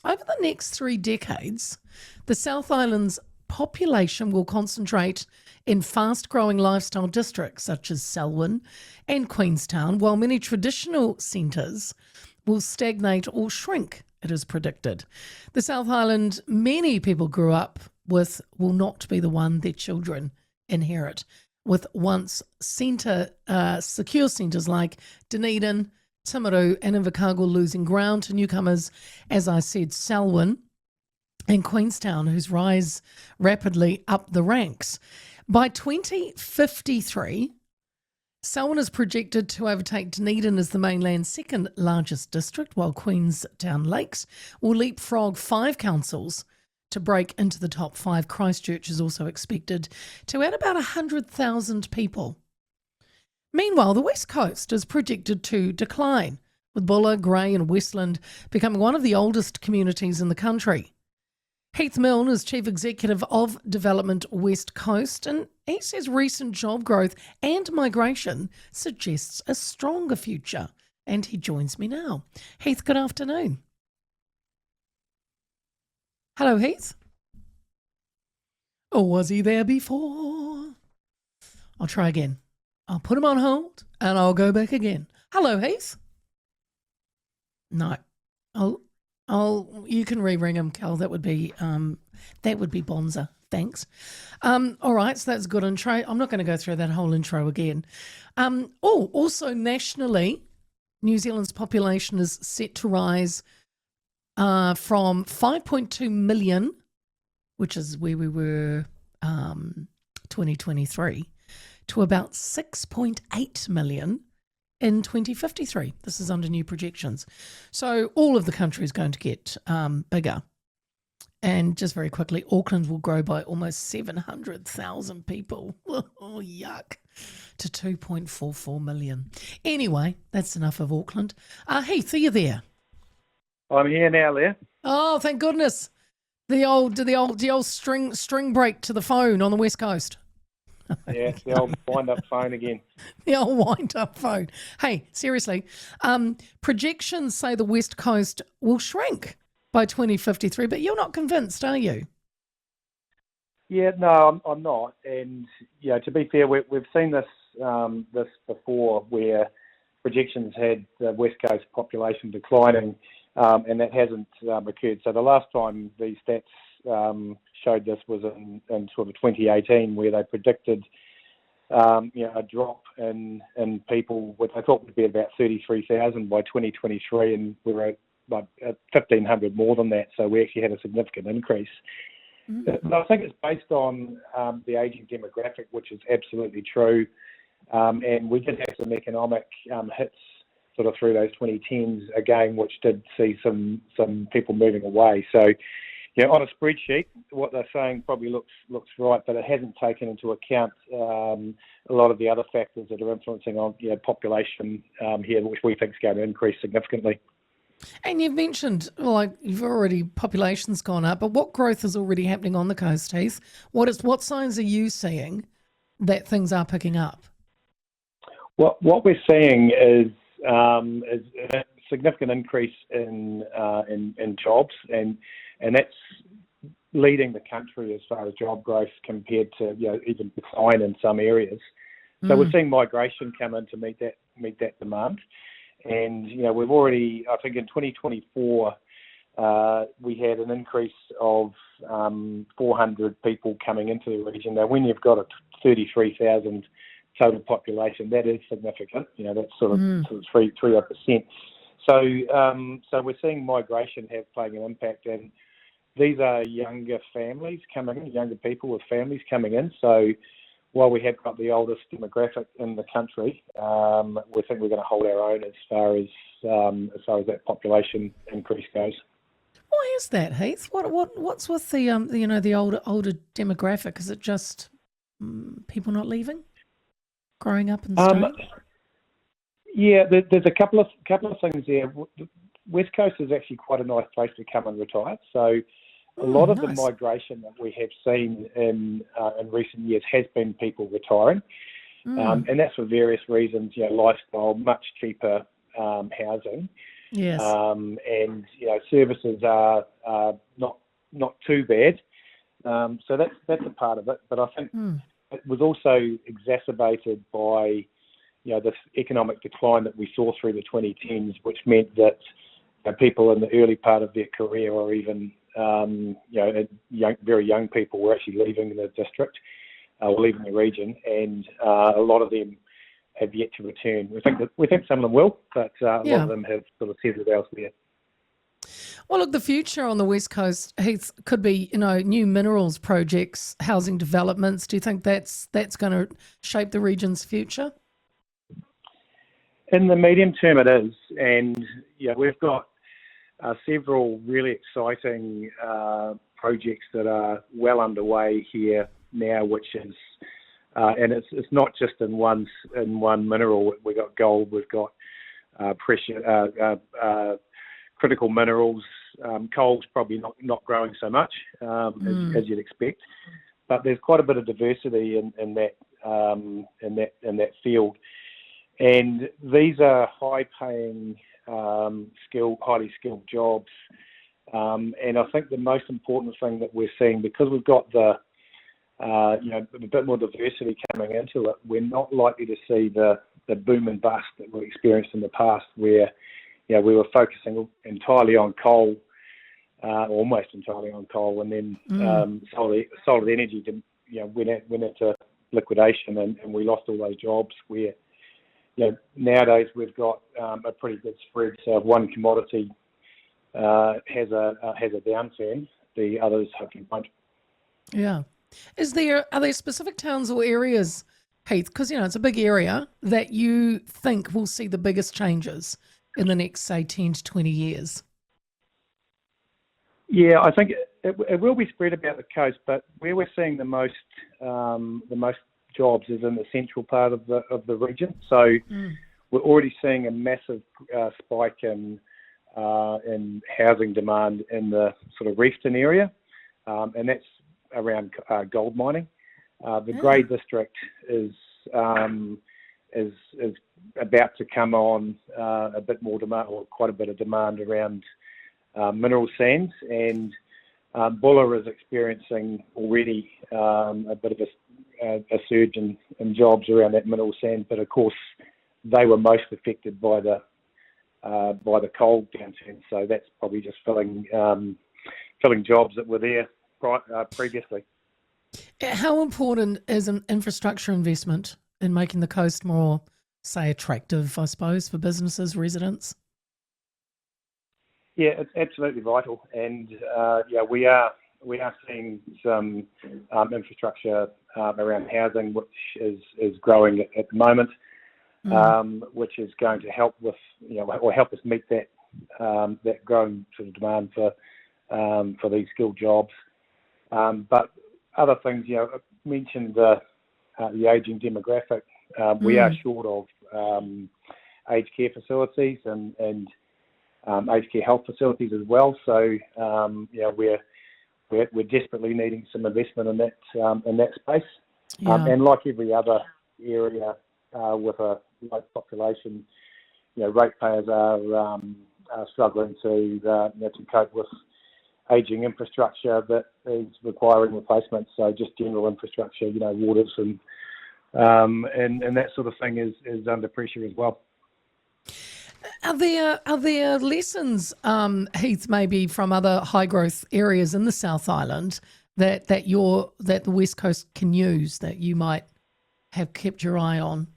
Over the next 3 decades, the South Island's population will concentrate in fast-growing lifestyle districts such as Selwyn and Queenstown, while many traditional centres will stagnate or shrink, it is predicted. The South Island many people grew up with will not be the one their children inherit, with once secure centres like Dunedin, Timaru and Invercargill losing ground to newcomers, as I said, Selwyn and Queenstown, whose rise rapidly up the ranks. By 2053, Selwyn is projected to overtake Dunedin as the mainland's second largest district, while Queenstown Lakes will leapfrog 5 councils to break into the top 5. Christchurch is also expected to add about 100,000 people. Meanwhile, the West Coast is projected to decline, with Buller, Grey and Westland becoming one of the oldest communities in the country. Heath Milne is Chief Executive of Development West Coast, and he says recent job growth and migration suggests a stronger future. And he joins me now. Heath, good afternoon. Hello, Heath. Or was he there before? I'll try again. I'll put him on hold and I'll go back again. Hello, Heath. No, you can re-ring him, Cal. That would be bonza. Thanks. All right, so that's a good intro. I'm not going to go through that whole intro again. Also nationally, New Zealand's population is set to rise from 5.2 million, which is where we were 2023, to about 6.8 million in 2053. This is under new projections. So all of the country is going to get bigger. And just very quickly, Auckland will grow by almost 700,000 people. Oh, yuck. To 2.44 million. Anyway, that's enough of Auckland. Heath, are you there? I'm here now, Leah. Oh, thank goodness. The old string break to the phone on the West Coast. Yeah, it's the old wind-up phone again. The old wind-up phone. Hey, seriously, projections say the West Coast will shrink by 2053, but you're not convinced, are you? Yeah, no, I'm not. And to be fair, we've seen this before, where projections had the West Coast population declining, and that hasn't occurred. So the last time these stats showed this was in sort of 2018, where they predicted a drop in people, which I thought would be about 33,000 by 2023, and we were at like 1,500 more than that. So we actually had a significant increase. Mm-hmm. I think it's based on the ageing demographic, which is absolutely true. And we did have some economic hits sort of through those 2010s again, which did see some people moving away. So, on a spreadsheet, what they're saying probably looks right, but it hasn't taken into account a lot of the other factors that are influencing on population here, which we think is going to increase significantly. And you've mentioned, population's gone up, but what growth is already happening on the coast, Heath? What signs are you seeing that things are picking up? What we're seeing is a significant increase in jobs, and that's leading the country as far as job growth compared to even decline in some areas. So we're seeing migration come in to meet that demand. And, we've already, I think in 2024, we had an increase of 400 people coming into the region. Now, when you've got a 33,000 total population, that is significant. That's sort of 3%. So we're seeing migration playing an impact, and these are younger families coming in, younger people with families coming in. So while we have got the oldest demographic in the country, we think we're going to hold our own as far as that population increase goes. Why is that, Heath? What's with the older demographic? Is it just people not leaving, growing up and staying? Yeah, there's a couple of things there. West Coast is actually quite a nice place to come and retire. So a lot of the migration that we have seen in recent years has been people retiring, and that's for various reasons. Lifestyle, much cheaper housing, Yes. And services are not too bad. So that's a part of it. But I think it was also exacerbated by this economic decline that we saw through the 2010s, which meant that people in the early part of their career, or even very young people, were actually leaving the district or leaving the region, and a lot of them have yet to return. We think some of them will, but a lot of them have sort of settled elsewhere. Well, look, the future on the West Coast, Heath, could be, new minerals projects, housing developments. Do you think that's going to shape the region's future? In the medium term, it is. And, we've got several really exciting projects that are well underway here now, which is, and it's not just in one mineral. We've got gold, we've got critical minerals. Coal's probably not growing so much as you'd expect, but there's quite a bit of diversity in that field, and these are high-paying, highly skilled jobs. And I think the most important thing that we're seeing, because we've got a bit more diversity coming into it, we're not likely to see the boom and bust that we experienced in the past, where we were focusing entirely on coal, almost entirely on coal, and then solar energy went into liquidation, and we lost all those jobs. Where nowadays we've got a pretty good spread. So if one commodity has a downturn, the others hopefully won't. Yeah. Are there specific towns or areas, Heath, because it's a big area, that you think will see the biggest changes in the next, say, 10 to 20 years? Yeah, I think it will be spread about the coast, but where we're seeing the most jobs is in the central part of the region. So we're already seeing a massive spike in housing demand in the sort of Reefton area, and that's around gold mining. The Grey District is about to come on a bit more demand, or quite a bit of demand around mineral sands, and Buller is experiencing already a bit of a surge in jobs around that mineral sand. But of course, they were most affected by the coal downturn, so that's probably just filling jobs that were there previously. How important is an infrastructure investment in making the coast more, say, attractive, I suppose, for businesses, residents? Yeah, it's absolutely vital, and we are seeing some infrastructure around housing, which is growing at the moment, which is going to help with or help us meet that growing sort of demand for these skilled jobs. But other things, I mentioned the ageing demographic. We are short of aged care facilities and aged care health facilities as well. So we're desperately needing some investment in that space. And like every other area with a low population, ratepayers are struggling to cope with ageing infrastructure that is requiring replacement. So just general infrastructure, waters and that sort of thing is under pressure as well. Are there lessons, Heath, maybe from other high growth areas in the South Island that the West Coast can use, that you might have kept your eye on?